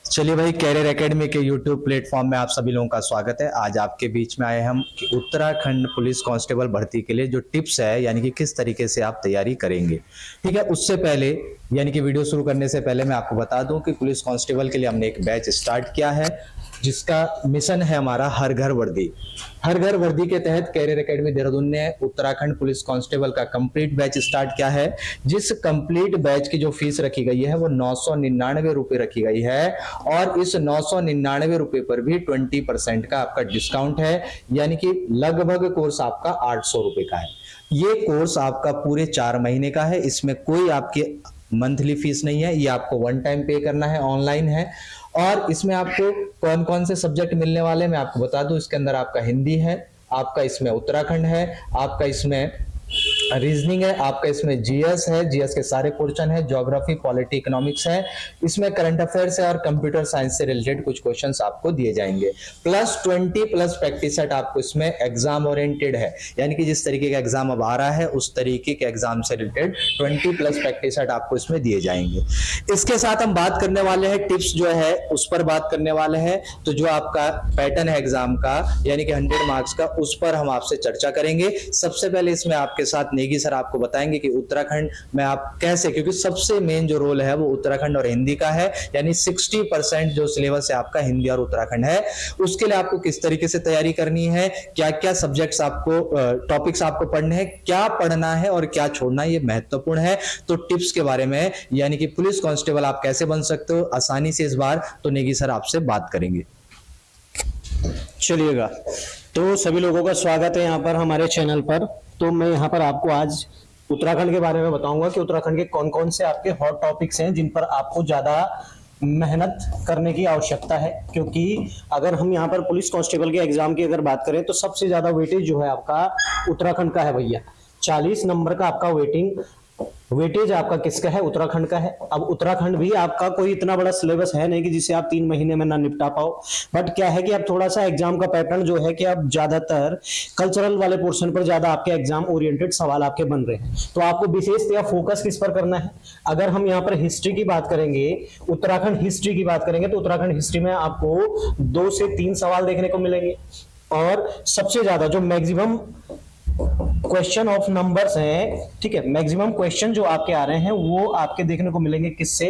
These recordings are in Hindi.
चलिए भाई, कैरियर एकेडमी के यूट्यूब प्लेटफॉर्म में आप सभी लोगों का स्वागत है। आज आपके बीच में आए हम कि उत्तराखंड पुलिस कांस्टेबल भर्ती के लिए जो टिप्स है यानी कि किस तरीके से आप तैयारी करेंगे। ठीक है, उससे पहले यानी कि वीडियो शुरू करने से पहले मैं आपको बता दूं कि पुलिस कांस्टेबल के लिए हमने एक बैच स्टार्ट किया है जिसका मिशन है हमारा हर घर वर्दी। हर घर वर्दी के तहत कैरियर एकेडमी देहरादून ने उत्तराखंड पुलिस कांस्टेबल का कंप्लीट बैच स्टार्ट किया है, जिस कंप्लीट बैच की जो फीस रखी गई है वो 999 रुपए रखी गई है और इस 999 रुपए पर भी 20% का आपका डिस्काउंट है, यानी कि लगभग कोर्स आपका 800 रुपए का है। ये कोर्स आपका पूरे 4 महीने का है, इसमें कोई आपके मंथली फीस नहीं है, ये आपको वन टाइम पे करना है, ऑनलाइन है। और इसमें आपको कौन कौन से सब्जेक्ट मिलने वाले मैं आपको बता दूं। इसके अंदर आपका हिंदी है, आपका इसमें उत्तराखंड है, आपका इसमें रीजनिंग है, आपका इसमें जीएस है, जीएस के सारे पोर्शन है, ज्योग्राफी, पॉलिटी, इकोनॉमिक्स है, इसमें करंट अफेयर्स है और कंप्यूटर साइंस से रिलेटेड कुछ क्वेश्चंस आपको दिए जाएंगे। प्लस 20 प्लस प्रैक्टिस सेट आपको इसमें एग्जाम ओरिएंटेड है, यानी कि जिस तरीके का एग्जाम अब आ रहा है उस तरीके के एग्जाम से रिलेटेड 20 प्लस प्रैक्टिस सेट आपको इसमें दिए जाएंगे। इसके साथ हम बात करने वाले हैं टिप्स जो है उस पर बात करने वाले हैं। तो जो आपका पैटर्न है एग्जाम का यानी कि 100 मार्क्स का, उस पर हम आपसे चर्चा करेंगे। सबसे पहले इसमें आपके साथ नेगी सर आपको बताएंगे कि उत्तराखंड में आप कैसे, क्योंकि सबसे मेन जो रोल है वो उत्तराखंड और हिंदी का है, यानी 60% जो सिलेबस है आपका हिंदी और उत्तराखंड है। उसके लिए आपको किस तरीके से तैयारी करनी है, क्या क्या सब्जेक्ट्स आपको टॉपिक्स आपको पढ़ने हैं, क्या पढ़ना है और क्या छोड़ना है, ये महत्वपूर्ण है। तो टिप्स के बारे में यानी कि पुलिस कांस्टेबल आप कैसे बन सकते हो आसानी से, इस बार तो नेगी सर आपसे बात करेंगे। चलिएगा, तो सभी लोगों का स्वागत है यहाँ पर हमारे चैनल पर। तो मैं यहाँ पर आपको आज उत्तराखंड के बारे में बताऊंगा कि उत्तराखंड के कौन कौन से आपके हॉट टॉपिक्स हैं जिन पर आपको ज्यादा मेहनत करने की आवश्यकता है। क्योंकि अगर हम यहाँ पर पुलिस कांस्टेबल के एग्जाम की अगर बात करें तो सबसे ज्यादा वेटेज जो है आपका उत्तराखंड का है भैया। 40 नंबर का आपका वेटेज आपका किसका है? उत्तराखंड का है। अब उत्तराखंड भी आपका कोई इतना बड़ा सिलेबस है नहीं कि जिसे आप 3 महीने में ना निपटा पाओ, बट क्या है कि अब थोड़ा सा एग्जाम का पैटर्न जो है कि अब ज्यादातर कल्चरल वाले पोर्शन पर ज्यादा आपके एग्जाम ओरिएंटेड सवाल आपके बन रहे हैं। तो आपको विशेषतया फोकस किस पर करना है? अगर हम यहाँ पर हिस्ट्री की बात करेंगे, उत्तराखंड हिस्ट्री की बात करेंगे, तो उत्तराखंड हिस्ट्री में आपको 2 से 3 सवाल देखने को मिलेंगे और सबसे ज्यादा जो मैक्सिमम क्वेश्चन ऑफ नंबर्स हैं, ठीक है, मैक्सिमम क्वेश्चन जो आपके आ रहे हैं वो आपके देखने को मिलेंगे किससे?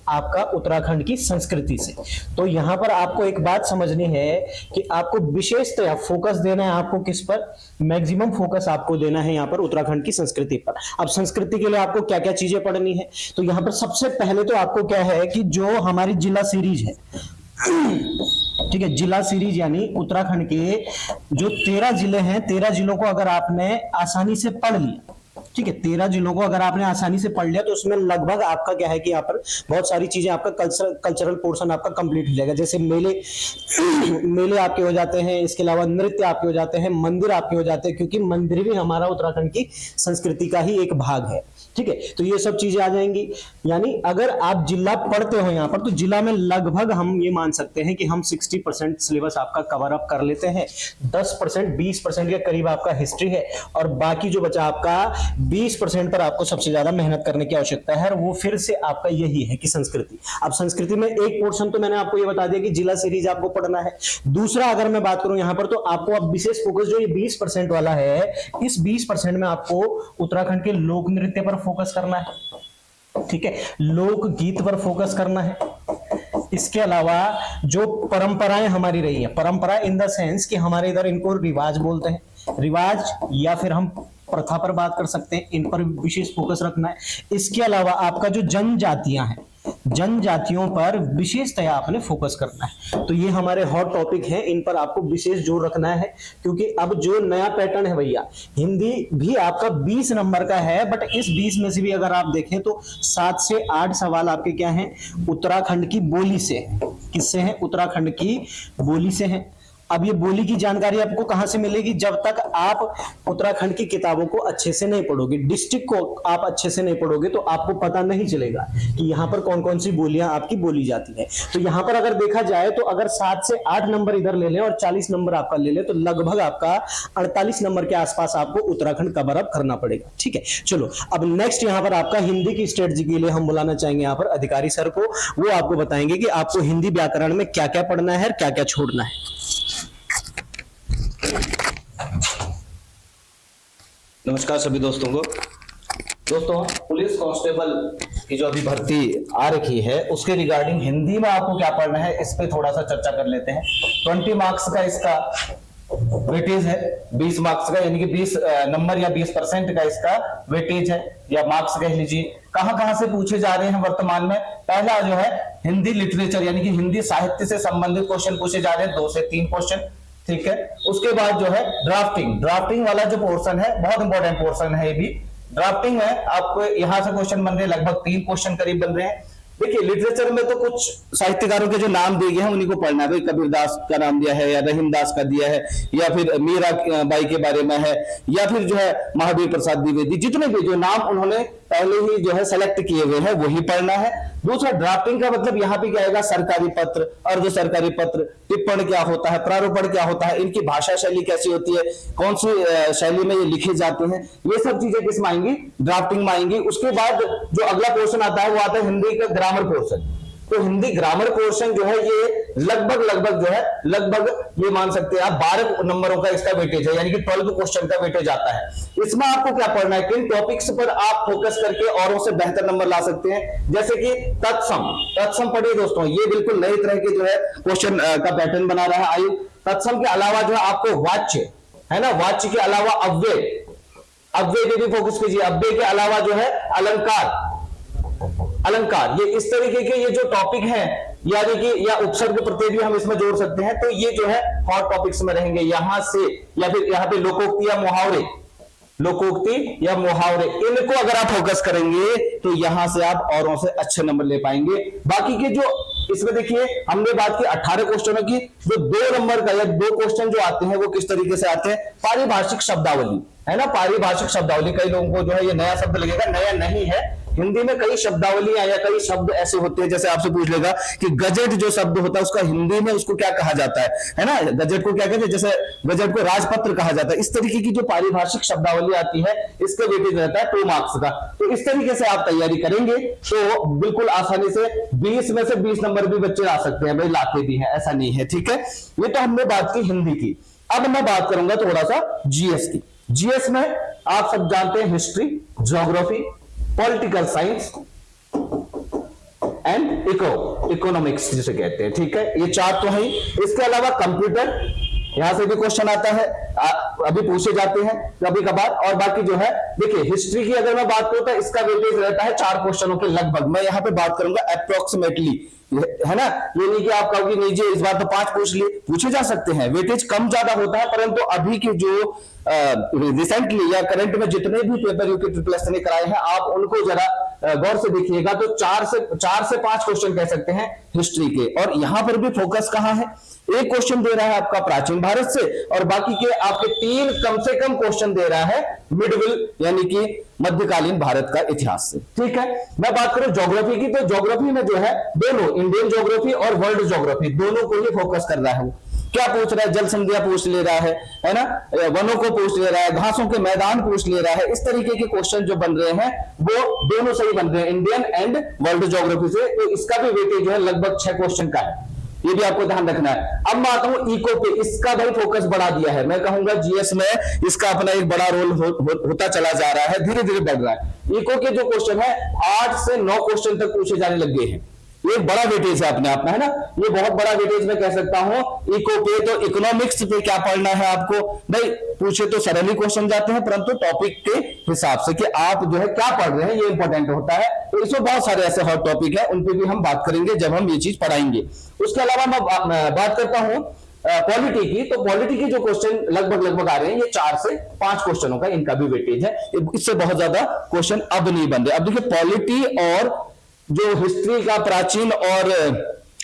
आपका उत्तराखंड की संस्कृति से। तो यहां पर आपको एक बात समझनी है कि आपको विशेषतः फोकस देना है आपको किस पर? मैक्सिमम फोकस आपको देना है यहाँ पर उत्तराखंड की संस्कृति पर। अब संस्कृति के लिए आपको क्या क्या चीजें पढ़नी है? तो यहाँ पर सबसे पहले तो आपको क्या है कि जो हमारी जिला सीरीज है, ठीक है, जिला सीरीज यानी उत्तराखंड के जो 13 जिले हैं, 13 जिलों को अगर आपने आसानी से पढ़ लिया, ठीक है, 13 जिलों को अगर आपने आसानी से पढ़ लिया तो उसमें लगभग आपका क्या है कि यहाँ पर बहुत सारी चीजें आपका कल्चरल पोर्शन आपका कंप्लीट हो जाएगा। जैसे मेले आपके हो जाते हैं, इसके अलावा नृत्य आपके हो जाते हैं, मंदिर आपके हो जाते हैं, क्योंकि मंदिर भी हमारा उत्तराखंड की संस्कृति का ही एक भाग है। ठीक है, तो ये सब चीजें आ जाएंगी। यानी अगर आप जिला पढ़ते हो यहाँ पर तो जिला में लगभग हम ये मान सकते हैं कि हम 60% सिलेबस आपका कवर अप कर लेते हैं। 10% 20% के करीब आपका हिस्ट्री है और बाकी जो बचा आपका 20% पर आपको सबसे ज्यादा मेहनत करने की आवश्यकता है, और वो फिर से आपका यही है कि संस्कृति। अब संस्कृति में एक पोर्शन तो मैंने आपको ये बता दिया कि जिला सीरीज आपको पढ़ना है। दूसरा अगर मैं बात करूं यहाँ पर तो आपको अब विशेष फोकस जो ये 20% वाला है, इस 20% में आपको उत्तराखंड के लोक नृत्य पर फोकस करना है, ठीक है, लोकगीत पर फोकस करना है। इसके अलावा जो परंपराएं हमारी रही है, परंपरा इन द सेंस कि हमारे इधर इनको रिवाज बोलते हैं, रिवाज या फिर हम प्रथा पर बात कर सकते हैं, इन पर विशेष फोकस रखना है। इसके अलावा आपका जो जनजातियां हैं, जनजातियों पर विशेषतया आपने फोकस करना है। तो ये हमारे हॉट टॉपिक हैं, इन पर आपको विशेष जोर रखना है। क्योंकि अब जो नया पैटर्न है भैया, हिंदी भी आपका 20 नंबर का है, बट इस 20 में से भी अगर आप देखें तो 7 से 8 सवाल आपके क्या हैं? उत्तराखंड की बोली से। किससे हैं? उत्तराखंड की बोली से हैं। अब ये बोली की जानकारी आपको कहां से मिलेगी? जब तक आप उत्तराखंड की किताबों को अच्छे से नहीं पढ़ोगे, डिस्ट्रिक्ट को आप अच्छे से नहीं पढ़ोगे, तो आपको पता नहीं चलेगा कि यहाँ पर कौन कौन सी बोलियां आपकी बोली जाती है। तो यहाँ पर अगर देखा जाए तो अगर 7 से 8 नंबर इधर ले लें और 40 नंबर आपका ले लें, तो लगभग आपका 48 नंबर के आसपास आपको उत्तराखंड कवर अप करना पड़ेगा। ठीक है, चलो अब नेक्स्ट यहाँ पर आपका हिंदी की स्ट्रेटजी के लिए हम बुलाना चाहेंगे यहाँ पर अधिकारी सर को। वो आपको बताएंगे कि आपको हिंदी व्याकरण में क्या क्या पढ़ना है और क्या क्या छोड़ना है। नमस्कार सभी दोस्तों को। दोस्तों, पुलिस कांस्टेबल की जो अभी भर्ती आ रखी है उसके रिगार्डिंग हिंदी में आपको क्या पढ़ना है इस पे थोड़ा सा चर्चा कर लेते हैं। 20 मार्क्स का इसका वेटेज है, 20 मार्क्स का यानी कि 20 नंबर या 20% का इसका वेटेज है या मार्क्स कह लीजिए। कहां से पूछे जा रहे हैं वर्तमान में? पहला जो है हिंदी लिटरेचर यानी कि हिंदी साहित्य से संबंधित क्वेश्चन पूछे जा रहे हैं, 2 से 3 क्वेश्चन। ठीक है, उसके बाद जो है ड्राफ्टिंग वाला जो पोर्शन है बहुत इंपॉर्टेंट पोर्शन है। ये भी ड्राफ्टिंग है, आपको यहां से क्वेश्चन बन रहे हैं, लगभग 3 क्वेश्चन करीब बन रहे हैं। देखिए, लिटरेचर में तो कुछ साहित्यकारों के जो नाम दिए गए हैं उन्हीं को पढ़ना है। भाई कबीर दास का नाम दिया है या रहीम दास का दिया है या फिर मीरा बाई के बारे में है या फिर जो है महावीर प्रसाद द्विवेदी, जितने भी जो नाम उन्होंने पहले ही जो है सेलेक्ट किए हुए हैं वही पढ़ना है। दूसरा, ड्राफ्टिंग का मतलब यहाँ पे क्या आएगा? सरकारी पत्र, अर्ध सरकारी पत्र, टिप्पण क्या होता है, प्रारूपण क्या होता है, इनकी भाषा शैली कैसी होती है, कौन सी शैली में ये लिखे जाते हैं, ये सब चीजें किस में आएंगी? ड्राफ्टिंग में आएंगी। उसके बाद जो अगला पोर्शन आता है वो आता है हिंदी का ग्रामर पोर्शन। तो हिंदी ग्रामर पोर्शन जो है ये लगभग ये मान सकते हैं आप 12 नंबरों का इसका वेटेज है, यानी कि 12 क्वेश्चन का वेटेज आता है। इसमें आपको क्या पढ़ना है, किन टॉपिक्स पर आप फोकस करके औरों से बेहतर नंबर ला सकते हैं? जैसे कि तत्सम पढ़िए दोस्तों, ये बिल्कुल नई तरह के जो है क्वेश्चन का पैटर्न बना रहा है आयोग। तत्सम के अलावा जो है आपको वाच्य है ना, वाच्य के अलावा अव्यय पे भी फोकस कीजिए। अव्यय के अलावा जो है अलंकार, ये इस तरीके के ये जो टॉपिक हैं यानी कि या उपसर्ग प्रत्यय भी हम इसमें जोड़ सकते हैं। तो ये जो है हॉट टॉपिक्स में रहेंगे यहां से, या फिर यहाँ पे लोकोक्ति या मुहावरे, इनको अगर आप फोकस करेंगे तो यहां से आप औरों से अच्छे नंबर ले पाएंगे। बाकी के जो इसमें देखिए हमने बात की 18 क्वेश्चनों की, जो 2 नंबर का या 2 क्वेश्चन जो आते हैं वो किस तरीके से आते हैं? पारिभाषिक शब्दावली है ना, पारिभाषिक शब्दावली। कई लोगों को जो है ये नया शब्द लगेगा, नया नहीं है। हिंदी में कई शब्दावलियां या कई शब्द ऐसे होते हैं, जैसे आपसे पूछ लेगा कि गजेट जो शब्द होता है उसका हिंदी में उसको क्या कहा जाता है ना, गजेट को क्या कहते हैं? जैसे गजेट को राजपत्र कहा जाता है। इस तरीके की जो पारिभाषिक शब्दावली आती है इसका वेटेज रहता है 2 मार्क्स का। तो इस तरीके से आप तैयारी करेंगे तो बिल्कुल आसानी से 20 में से 20 नंबर भी बच्चे ला सकते हैं, भाई लाते भी हैं, ऐसा नहीं है। ठीक है, ये तो हमने बात की हिंदी की। अब मैं बात करूंगा थोड़ा सा जीएस की। जीएस में आप सब जानते हैं history, geography, political science and economics जिसे कहते हैं। ठीक है, ये 4 तो है। इसके अलावा कंप्यूटर, यहां से भी क्वेश्चन आता है, अभी पूछे जाते हैं कभी कभार। और बाकी जो है देखिए हिस्ट्री की अगर मैं बात करूं तो इसका वेटेज रहता है 4 क्वेश्चनों के लगभग। मैं यहां पे बात करूंगा अप्रोक्सीमेटली, है ना, ये नहीं कि आप कहोगे नहीं जी इस बार तो 5 पूछ लिए, पूछे जा सकते हैं, वेटेज कम ज्यादा होता है। परंतु अभी के जो रिसेंटली या करंट में जितने भी पेपर यूके ट्रिपल ने कराए हैं आप उनको जरा गौर से देखिएगा तो 4 से 5 क्वेश्चन कह सकते हैं हिस्ट्री के। और यहां पर भी फोकस कहां है? एक क्वेश्चन दे रहा है आपका प्राचीन भारत से और बाकी के आपके 3 कम से कम क्वेश्चन दे रहा है मिडविल यानी कि मध्यकालीन भारत का इतिहास से। ठीक है, मैं बात करूं ज्योग्राफी की, तो ज्योग्राफी में जो है दोनों इंडियन ज्योग्राफी और वर्ल्ड ज्योग्राफी दोनों को ही फोकस कर रहा है। क्या पूछ रहा है? जल संधियां पूछ ले रहा है ना, वनों को पूछ ले रहा है, घासों के मैदान पूछ ले रहा है। इस तरीके के क्वेश्चन जो बन रहे हैं वो दोनों से ही बन रहे हैं, इंडियन एंड वर्ल्ड ज्योग्राफी से। तो इसका भी वेटेज जो है लगभग 6 क्वेश्चन का है, ये भी आपको ध्यान रखना है। अब मैं आता हूं इको पे, इसका भाई फोकस बढ़ा दिया है। मैं कहूंगा जीएस में इसका अपना एक बड़ा रोल होता चला जा रहा है, धीरे धीरे बढ़ रहा है। इको के जो क्वेश्चन है 8 से 9 क्वेश्चन तक पूछे जाने लग गए हैं। ये बड़ा वेटेज है अपने आप में, है ना, ये बहुत बड़ा वेटेज मैं कह सकता हूं इको पे। तो इकोनॉमिक्स पे क्या पढ़ना है आपको? भाई पूछे तो सरल ही क्वेश्चन जाते हैं, परंतु टॉपिक के हिसाब से कि आप जो है क्या पढ़ रहे हैं ये इंपॉर्टेंट होता है। तो इसमें बहुत सारे ऐसे हॉट टॉपिक है, उन पे भी हम बात करेंगे जब हम ये चीज पढ़ाएंगे। उसके अलावा मैं बात करता हूं पॉलिटी की, तो पॉलिटी के जो क्वेश्चन लगभग आ रहे हैं ये 4 से 5 क्वेश्चनों का इनका भी वेटेज है। इससे बहुत ज्यादा क्वेश्चन अब नहीं बन रहे। अब देखिए पॉलिटी और जो हिस्ट्री का प्राचीन और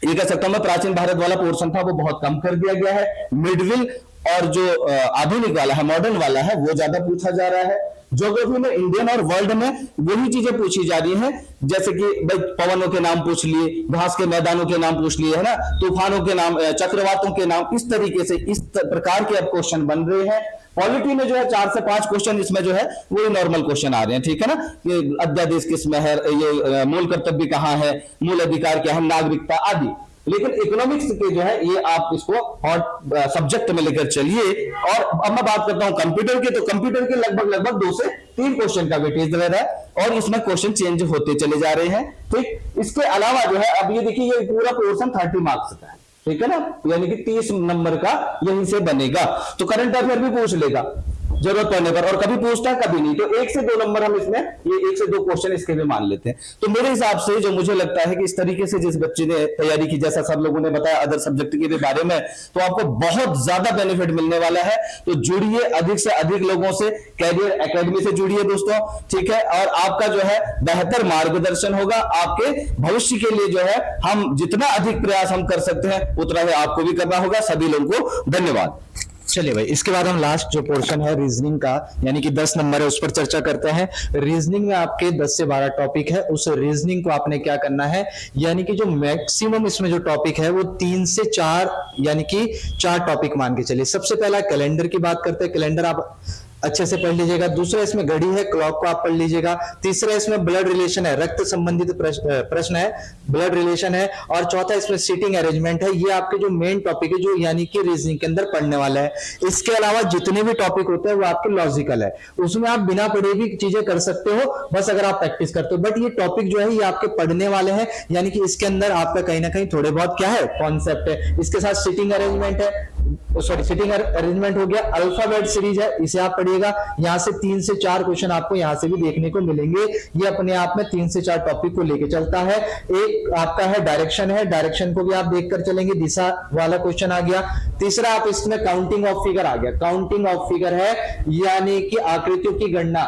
ये कह सकता हूं मैं प्राचीन भारत वाला पोर्शन था वो बहुत कम कर दिया गया है। मिडविल और जो आधुनिक वाला है, मॉडर्न वाला है, वो ज्यादा पूछा जा रहा है। ज्योग्राफी में इंडियन और वर्ल्ड में वही चीजें पूछी जा रही हैं, जैसे कि भाई पवनों के नाम पूछ लिए, घास के मैदानों के नाम पूछ लिए, है ना, तूफानों के नाम, चक्रवातों के नाम, इस तरीके से इस प्रकार के अब क्वेश्चन बन रहे हैं। पॉलिटी में जो है 4 से 5 क्वेश्चन इसमें जो है वही नॉर्मल क्वेश्चन आ रहे हैं, ठीक है ना। ये अध्यादेश किसमें है, ये मूल कर्तव्य कहाँ है, मूल अधिकार क्या है, नागरिकता आदि। लेकिन इकोनॉमिक्स के जो है ये आप इसको हॉट सब्जेक्ट में लेकर चलिए। और अब मैं बात करता हूं कंप्यूटर के, तो कंप्यूटर के लगभग 2 से 3 क्वेश्चन का वेटेज रह रहा है और इसमें क्वेश्चन चेंज होते चले जा रहे हैं, ठीक। इसके अलावा जो है अब ये देखिए ये पूरा पोर्शन 30 मार्क्स का है, ठीक है ना, यानी कि 30 नंबर का यहीं से बनेगा। तो करंट अफेयर भी पूछ लेगा जरूरत पड़ने पर, और कभी पूछता है कभी नहीं। तो 1 से 2 नंबर हम इसमें ये 1 से 2 क्वेश्चन इसके भी मान लेते हैं। तो मेरे हिसाब से जो मुझे लगता है कि इस तरीके से जिस बच्चे ने तैयारी की, जैसा सब लोगों ने बताया अदर सब्जेक्ट के भी बारे में, तो आपको बहुत ज्यादा बेनिफिट मिलने वाला है। तो जुड़िए अधिक से अधिक लोगों से, कैरियर एकेडमी से जुड़िए दोस्तों, ठीक है। और आपका जो है बेहतर मार्गदर्शन होगा। आपके भविष्य के लिए जो है हम जितना अधिक प्रयास हम कर सकते हैं उतना ही आपको भी करना होगा। सभी लोगों को धन्यवाद। चलिए भाई, इसके बाद हम लास्ट जो पोर्शन है रीजनिंग का, यानी कि 10 नंबर है, उस पर चर्चा करते हैं। रीजनिंग में आपके 10 से 12 टॉपिक है। उस रीजनिंग को आपने क्या करना है, यानी कि जो मैक्सिमम इसमें जो टॉपिक है वो 3 से 4, यानी कि 4 टॉपिक मान के चलिए। सबसे पहला कैलेंडर की बात करते हैं। कैलेंडर आप अच्छे से पढ़ लीजिएगा। दूसरा इसमें घड़ी है, क्लॉक को आप पढ़ लीजिएगा। तीसरा इसमें ब्लड रिलेशन है, रक्त संबंधित प्रश्न है, ब्लड रिलेशन है। और चौथा इसमें सीटिंग अरेंजमेंट है। ये आपके जो मेन टॉपिक है जो यानी कि रीजनिंग के अंदर पढ़ने वाला है। इसके अलावा जितने भी टॉपिक होते हैं वो आपके लॉजिकल है, उसमें आप बिना पढ़े भी चीजें कर सकते हो, बस अगर आप प्रैक्टिस करते हो। बट ये टॉपिक जो है ये आपके पढ़ने वाले हैं, यानी कि इसके अंदर आपका कहीं ना कहीं थोड़े बहुत क्या है, कॉन्सेप्ट है। इसके साथ सीटिंग अरेंजमेंट है, सॉरी सीटिंग अरेंजमेंट हो गया। अल्फाबेट सीरीज है, इसे आप पढ़िएगा। यहां से 3 से 4 क्वेश्चन आपको यहां से भी देखने को मिलेंगे। ये अपने आप में 3 से 4 टॉपिक को लेके चलता है। एक आपका है डायरेक्शन है, डायरेक्शन को भी आप देखकर चलेंगे, दिशा वाला क्वेश्चन आ गया। तीसरा आप इसमें काउंटिंग ऑफ फिगर आ गया। काउंटिंग ऑफ फिगर है, यानी कि आकृतियों की गणना,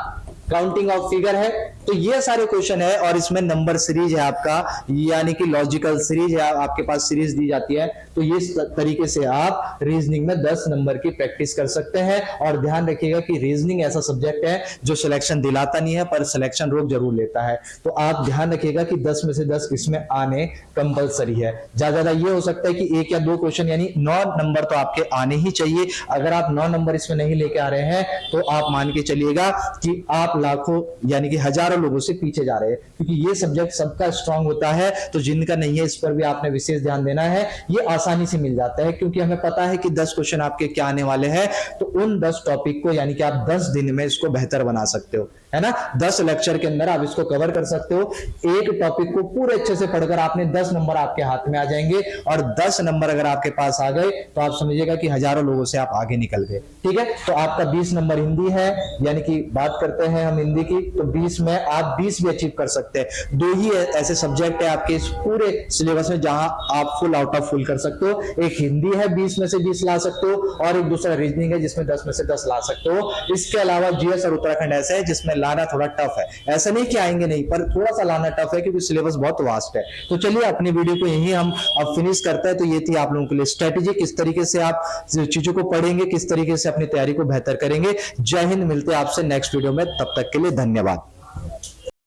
काउंटिंग ऑफ फिगर है। तो ये सारे क्वेश्चन है। और इसमें नंबर सीरीज है आपका, यानी कि लॉजिकल सीरीज है, आपके पास सीरीज दी जाती है। तो ये तरीके से आप रीजनिंग में 10 नंबर की प्रैक्टिस कर सकते हैं। और ध्यान रखिएगा कि रीजनिंग ऐसा सब्जेक्ट है जो सिलेक्शन दिलाता नहीं है, पर सिलेक्शन रोक जरूर लेता है। तो आप ध्यान रखिएगा कि 10 में से 10 इसमें आने कंपलसरी है। ज्यादा ये हो सकता है कि 1 या 2 क्वेश्चन, यानी 9 नंबर तो आपके आने ही चाहिए। अगर आप 9 नंबर इसमें नहीं लेके आ रहे हैं तो आप मान के चलिएगा कि आप लाखों यानी कि हजारों लोगों से पीछे जा रहे हैं, क्योंकि ये सब्जेक्ट सबका स्ट्रांग होता है। तो जिनका नहीं है इस पर भी आपने विशेष ध्यान देना है। ये आसानी से मिल जाता है, क्योंकि हमें पता है कि 10 क्वेश्चन आपके क्या आने वाले हैं। तो उन 10 टॉपिक को, यानी कि आप 10 दिन में इसको बेहतर बना सकते हो, है ना। 10 लेक्चर के अंदर आप इसको कवर कर सकते हो। एक टॉपिक को पूरे अच्छे से पढ़कर आपने 10 नंबर आपके हाथ में आ जाएंगे। और 10 नंबर अगर आपके पास आ गए तो आप समझिएगा कि हजारों लोगों से आप आगे निकल गए, ठीक है। तो आपका 20 नंबर हिंदी है, यानी कि बात करते हैं हम हिंदी की, तो 20 में आप 20 भी अचीव कर सकते हैं। 2 ही ऐसे सब्जेक्ट है आपके इस पूरे सिलेबस में जहां आप फुल आउट ऑफ फुल कर सकते हो। एक हिंदी है, 20 में से 20 ला सकते हो, और एक दूसरा रीजनिंग है जिसमें 10 में से 10 ला सकते हो। इसके अलावा जीएस और उत्तराखंड ऐसे है जिसमें लाना थोड़ा टफ है। ऐसा नहीं कि आएंगे नहीं, पर थोड़ा सा लाना टफ है क्योंकि सिलेबस बहुत वास्ट है। तो चलिए अपनी वीडियो को यही हम अब फिनिश करते हैं। तो ये थी आप लोगों के लिए स्ट्रेटेजी, किस तरीके से आप चीजों को पढ़ेंगे, किस तरीके से अपनी तैयारी को बेहतर करेंगे। जय हिंद, मिलते हैं आपसे नेक्स्ट वीडियो में, तब तक के लिए धन्यवाद।